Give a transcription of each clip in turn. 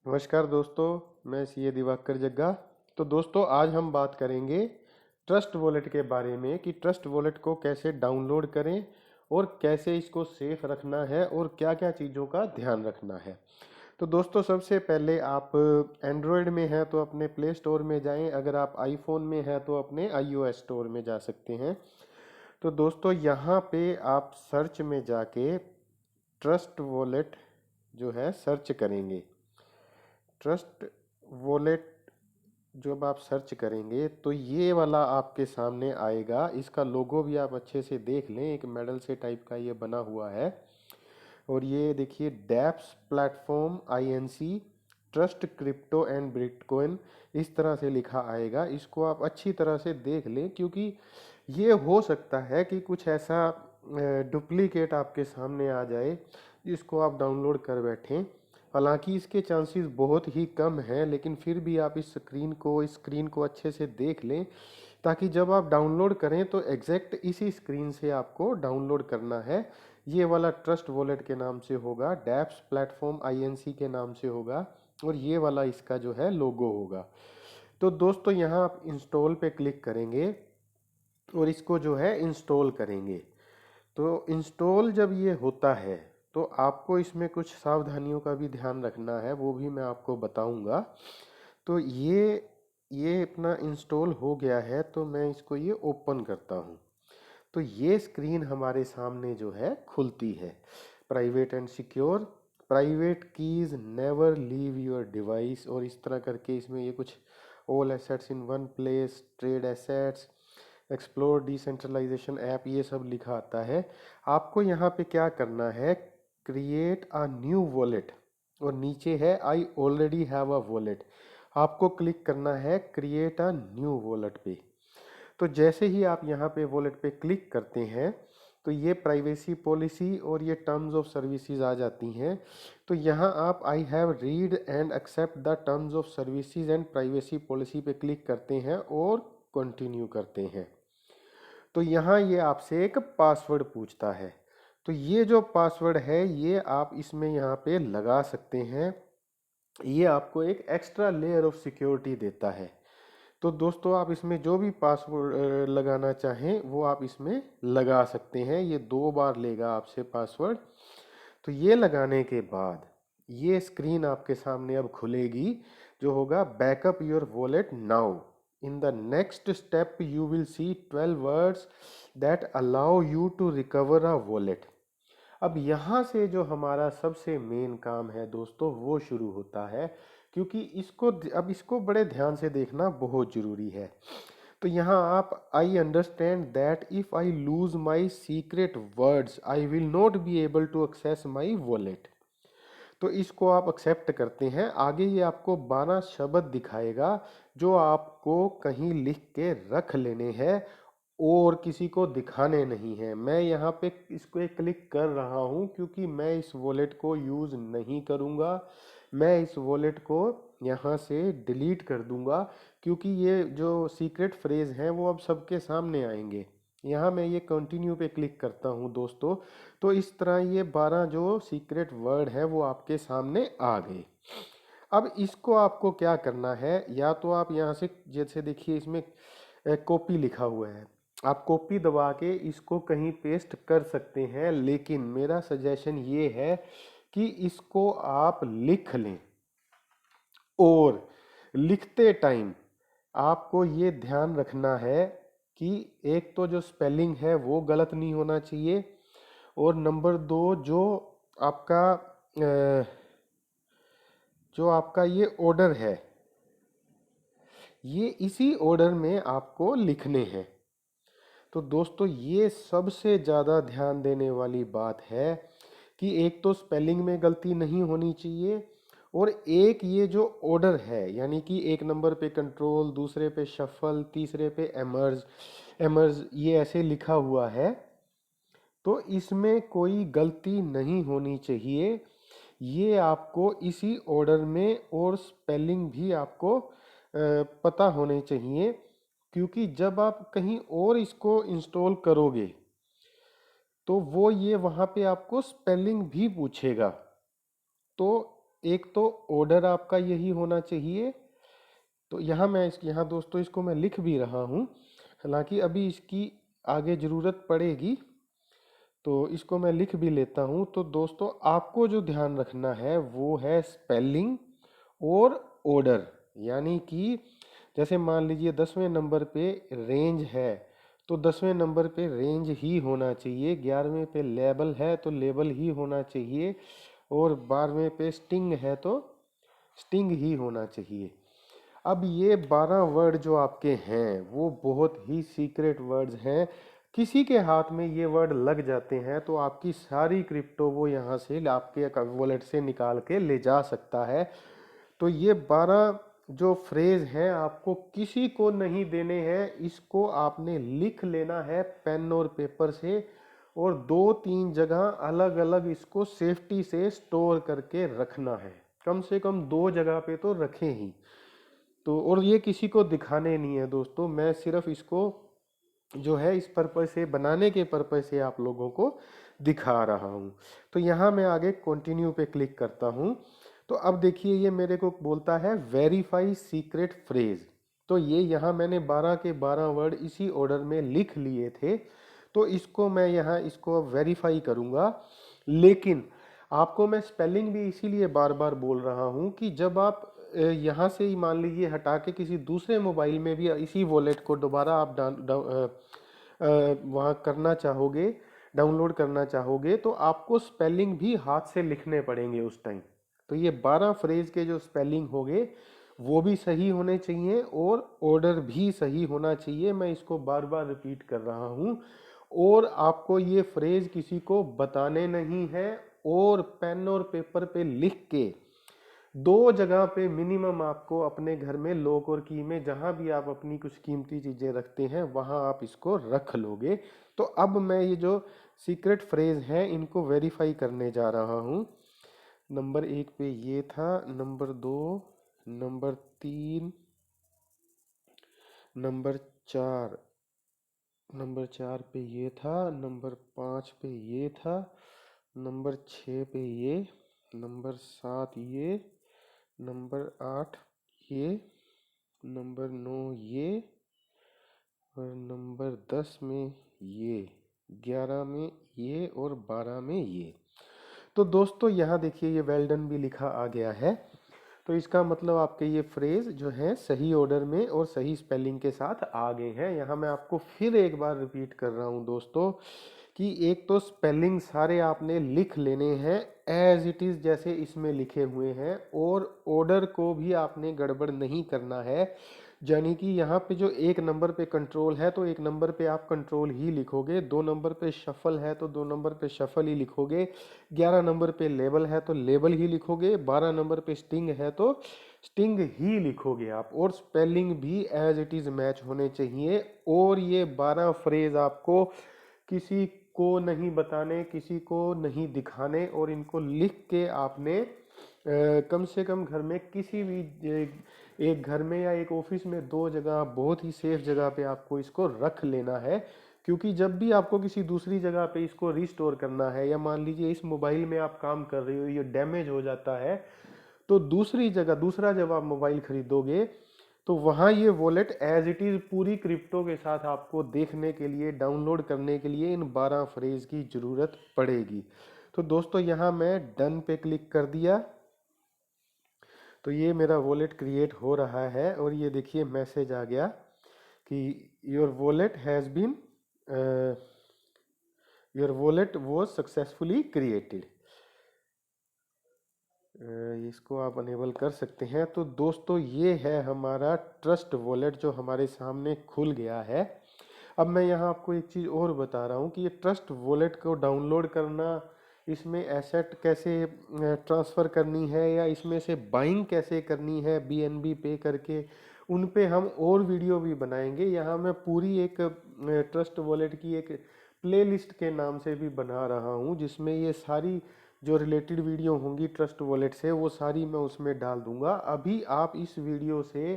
नमस्कार दोस्तों, मैं सीए दिवाकर जग्गा। तो दोस्तों, आज हम बात करेंगे ट्रस्ट वॉलेट के बारे में कि ट्रस्ट वॉलेट को कैसे डाउनलोड करें और कैसे इसको सेफ रखना है और क्या क्या चीज़ों का ध्यान रखना है। तो दोस्तों, सबसे पहले आप एंड्रॉयड में हैं तो अपने प्ले स्टोर में जाएं, अगर आप आईफोन में हैं तो अपने आईओएस स्टोर में जा सकते हैं। तो दोस्तों, यहाँ पे आप सर्च में जाके ट्रस्ट वॉलेट जो है सर्च करेंगे। ट्रस्ट वॉलेट जब आप सर्च करेंगे तो ये वाला आपके सामने आएगा। इसका लोगो भी आप अच्छे से देख लें, एक मेडल से टाइप का ये बना हुआ है। और ये देखिए, dapps platform INC trust crypto and bitcoin, इस तरह से लिखा आएगा। इसको आप अच्छी तरह से देख लें, क्योंकि ये हो सकता है कि कुछ ऐसा डुप्लीकेट आपके सामने आ जाए जिसको आप डाउनलोड कर बैठें। हालांकि इसके चांसेस बहुत ही कम हैं, लेकिन फिर भी आप इस स्क्रीन को अच्छे से देख लें, ताकि जब आप डाउनलोड करें तो एग्जैक्ट इसी स्क्रीन से आपको डाउनलोड करना है। ये वाला ट्रस्ट वॉलेट के नाम से होगा, डैप्स प्लेटफॉर्म आईएनसी के नाम से होगा, और ये वाला इसका जो है लोगो होगा। तो दोस्तों, यहाँ आप इंस्टॉल पे क्लिक करेंगे और इसको जो है इंस्टॉल करेंगे। तो इंस्टॉल जब ये होता है तो आपको इसमें कुछ सावधानियों का भी ध्यान रखना है, वो भी मैं आपको बताऊंगा। तो ये अपना इंस्टॉल हो गया है, तो मैं इसको ये ओपन करता हूँ। तो ये स्क्रीन हमारे सामने जो है खुलती है। Private and secure, private keys never leave your device, और इस तरह करके इसमें ये कुछ all assets in one place, trade assets, explore decentralisation app, ये सब लिखा आता है। आपको यहाँ पे क्या करना है, क्रिएट अ न्यू वॉलेट, और नीचे है I already have a wallet. आपको क्लिक करना है क्रिएट अ न्यू वॉलेट पे। तो जैसे ही आप यहाँ पे वॉलेट पे क्लिक करते हैं तो ये प्राइवेसी पॉलिसी और ये टर्म्स ऑफ सर्विसेज आ जाती हैं। तो यहाँ आप I have read and accept the terms of services and privacy policy पे क्लिक करते हैं और कंटिन्यू करते हैं। तो यहाँ ये आपसे एक पासवर्ड पूछता है। तो ये जो पासवर्ड है ये आप इसमें यहाँ पे लगा सकते हैं। ये आपको एक एक्स्ट्रा लेयर ऑफ सिक्योरिटी देता है। तो दोस्तों, आप इसमें जो भी पासवर्ड लगाना चाहें वो आप इसमें लगा सकते हैं। ये 2 बार लेगा आपसे पासवर्ड। तो ये लगाने के बाद ये स्क्रीन आपके सामने अब खुलेगी, जो होगा backup your wallet now. In the next step you will see 12 words that allow you to recover a wallet. अब यहाँ से जो हमारा सबसे मेन काम है दोस्तों, वो शुरू होता है, क्योंकि इसको बड़े ध्यान से देखना बहुत जरूरी है। तो यहाँ आप I understand that if I lose my secret words I will not be able to access my wallet. तो इसको आप एक्सेप्ट करते हैं। आगे ये आपको 12 शब्द दिखाएगा जो आपको कहीं लिख के रख लेने हैं और किसी को दिखाने नहीं है। मैं यहाँ पे इसको एक क्लिक कर रहा हूँ क्योंकि मैं इस वॉलेट को यूज़ नहीं करूँगा। मैं इस वॉलेट को यहाँ से डिलीट कर दूँगा, क्योंकि ये जो सीक्रेट फ्रेज हैं वो अब सबके सामने आएंगे। यहाँ मैं ये कंटिन्यू पे क्लिक करता हूँ दोस्तों। तो इस तरह ये 12 जो सीक्रेट वर्ड है वो आपके सामने आ गए। अब इसको आपको क्या करना है, या तो आप यहाँ से जैसे देखिए इसमें कॉपी लिखा हुआ है, आप कॉपी दबा के इसको कहीं पेस्ट कर सकते हैं, लेकिन मेरा सजेशन ये है कि इसको आप लिख लें। और लिखते टाइम आपको ये ध्यान रखना है कि एक तो जो स्पेलिंग है वो गलत नहीं होना चाहिए, और नंबर 2 आपका जो आपका ये ऑर्डर है ये इसी ऑर्डर में आपको लिखने हैं। तो दोस्तों, ये सबसे ज़्यादा ध्यान देने वाली बात है कि एक तो स्पेलिंग में गलती नहीं होनी चाहिए, और एक ये जो ऑर्डर है, यानी कि एक नंबर पे कंट्रोल, दूसरे पे शफल, तीसरे पे एमर्ज एमर्ज, ये ऐसे लिखा हुआ है। तो इसमें कोई गलती नहीं होनी चाहिए। ये आपको इसी ऑर्डर में, और स्पेलिंग भी आपको पता होने चाहिए, क्योंकि जब आप कहीं और इसको इंस्टॉल करोगे तो वो ये वहाँ पे आपको स्पेलिंग भी पूछेगा। तो एक तो ऑर्डर आपका यही होना चाहिए। तो यहाँ दोस्तों इसको मैं लिख भी रहा हूँ, हालांकि अभी इसकी आगे ज़रूरत पड़ेगी, तो इसको मैं लिख भी लेता हूँ। तो दोस्तों आपको जो ध्यान रखना है वो है स्पेलिंग और ऑर्डर। यानी कि जैसे मान लीजिए 10वें नंबर पे रेंज है तो 10वें नंबर पे रेंज ही होना चाहिए, 11वें पे लेबल है तो लेबल ही होना चाहिए, और 12वें पे स्टिंग है तो स्टिंग ही होना चाहिए। अब ये 12 वर्ड जो आपके हैं वो बहुत ही सीक्रेट वर्ड्स हैं। किसी के हाथ में ये वर्ड लग जाते हैं तो आपकी सारी क्रिप्टो वो यहाँ से आपके वॉलेट से निकाल के ले जा सकता है। तो ये 12 जो फ्रेज हैं आपको किसी को नहीं देने हैं, इसको आपने लिख लेना है पेन और पेपर से, और 2-3 जगह अलग अलग इसको सेफ्टी से स्टोर करके रखना है। कम से कम 2 जगह पे तो रखें ही। तो और ये किसी को दिखाने नहीं है दोस्तों, मैं सिर्फ इसको जो है इस पर्पज से बनाने के पर्पज से आप लोगों को दिखा रहा हूँ। तो यहाँ मैं आगे कंटिन्यू पे क्लिक करता हूँ। तो अब देखिए ये मेरे को बोलता है वेरीफाई सीक्रेट फ्रेज। तो ये यहाँ मैंने 12 के 12 वर्ड इसी ऑर्डर में लिख लिए थे, तो इसको मैं यहाँ इसको वेरीफाई करूँगा। लेकिन आपको मैं स्पेलिंग भी इसीलिए बार बार बोल रहा हूँ कि जब आप यहाँ से ही मान लीजिए हटा के किसी दूसरे मोबाइल में भी इसी वॉलेट को दोबारा आप वहाँ करना चाहोगे, डाउनलोड करना चाहोगे, तो आपको स्पेलिंग भी हाथ से लिखने पड़ेंगे उस टाइम। तो ये 12 फ्रेज के जो स्पेलिंग होंगे वो भी सही होने चाहिए और ऑर्डर भी सही होना चाहिए। मैं इसको बार बार रिपीट कर रहा हूँ। और आपको ये फ्रेज किसी को बताने नहीं है, और पेन और पेपर पे लिख के 2 जगह पे मिनिमम आपको अपने घर में लॉक और की में जहां भी आप अपनी कुछ कीमती चीजें रखते हैं वहां आप इसको रख लोगे। तो अब मैं ये जो सीक्रेट फ्रेज हैं इनको वेरीफाई करने जा रहा हूं। नंबर 1 पे ये था, नंबर 2, नंबर 3, नंबर 4, नंबर 4 पे ये था, नंबर 5 पे ये था, नंबर 6 पे ये, नंबर 7 ये, नंबर 8 ये, नंबर 9 ये, और नंबर 10 में ये, 11 में ये, और 12 में ये। तो दोस्तों यहाँ देखिए ये वेल डन भी लिखा आ गया है। तो इसका मतलब आपके ये फ्रेज जो है सही ऑर्डर में और सही स्पेलिंग के साथ आ गए हैं। यहाँ मैं आपको फिर एक बार रिपीट कर रहा हूँ दोस्तों कि एक तो स्पेलिंग सारे आपने लिख लेने हैं एज इट इज़ जैसे इसमें लिखे हुए हैं, और ऑर्डर को भी आपने गड़बड़ नहीं करना है। यानी कि यहाँ पे जो 1 नंबर पे कंट्रोल है तो 1 नंबर पे आप कंट्रोल ही लिखोगे, 2 नंबर पे शफल है तो 2 नंबर पे शफल ही लिखोगे, 11 नंबर पे लेबल है तो लेबल ही लिखोगे, 12 नंबर पे स्टिंग है तो स्टिंग ही लिखोगे आप, और स्पेलिंग भी एज इट इज़ मैच होने चाहिए। और ये 12 फ्रेज आपको किसी को नहीं बताने, किसी को नहीं दिखाने, और इनको लिख के आपने कम से कम घर में किसी भी एक घर में या एक ऑफिस में 2 जगह बहुत ही सेफ जगह पे आपको इसको रख लेना है। क्योंकि जब भी आपको किसी दूसरी जगह पे इसको रिस्टोर करना है, या मान लीजिए इस मोबाइल में आप काम कर रहे हो ये डैमेज हो जाता है, तो दूसरी जगह दूसरा जब आप मोबाइल खरीदोगे तो वहाँ ये वॉलेट एज इट इज़ पूरी क्रिप्टो के साथ आपको देखने के लिए, डाउनलोड करने के लिए इन 12 फ्रेज की ज़रूरत पड़ेगी। तो दोस्तों यहाँ मैं डन पे क्लिक कर दिया, तो ये मेरा वॉलेट क्रिएट हो रहा है, और ये देखिए मैसेज आ गया कि your wallet has been your wallet was successfully created. इसको आप अनेबल कर सकते हैं। तो दोस्तों ये है हमारा ट्रस्ट वॉलेट जो हमारे सामने खुल गया है। अब मैं यहाँ आपको एक चीज़ और बता रहा हूँ कि ये ट्रस्ट वॉलेट को डाउनलोड करना, इसमें एसेट कैसे ट्रांसफ़र करनी है, या इसमें से बाइंग कैसे करनी है BNB पे करके, उन पे हम और वीडियो भी बनाएंगे। यहाँ मैं पूरी एक ट्रस्ट वॉलेट की एक प्लेलिस्ट के नाम से भी बना रहा हूँ, जिसमें ये सारी जो रिलेटेड वीडियो होंगी ट्रस्ट वॉलेट से वो सारी मैं उसमें डाल दूंगा। अभी आप इस वीडियो से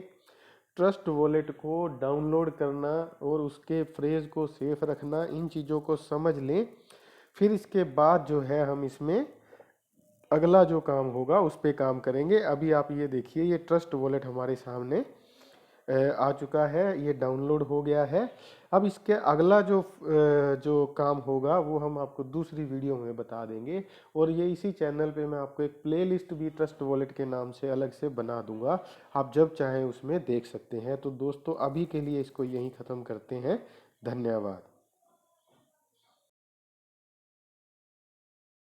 ट्रस्ट वॉलेट को डाउनलोड करना और उसके फ्रेज को सेफ रखना, इन चीज़ों को समझ लें। फिर इसके बाद जो है हम इसमें अगला जो काम होगा उस पे काम करेंगे। अभी आप ये देखिए, ये ट्रस्ट वॉलेट हमारे सामने आ चुका है, ये डाउनलोड हो गया है। अब इसके अगला जो काम होगा वो हम आपको दूसरी वीडियो में बता देंगे, और ये इसी चैनल पे मैं आपको एक प्लेलिस्ट भी ट्रस्ट वॉलेट के नाम से अलग से बना दूंगा, आप जब चाहें उसमें देख सकते हैं। तो दोस्तों अभी के लिए इसको यहीं ख़त्म करते हैं। धन्यवाद।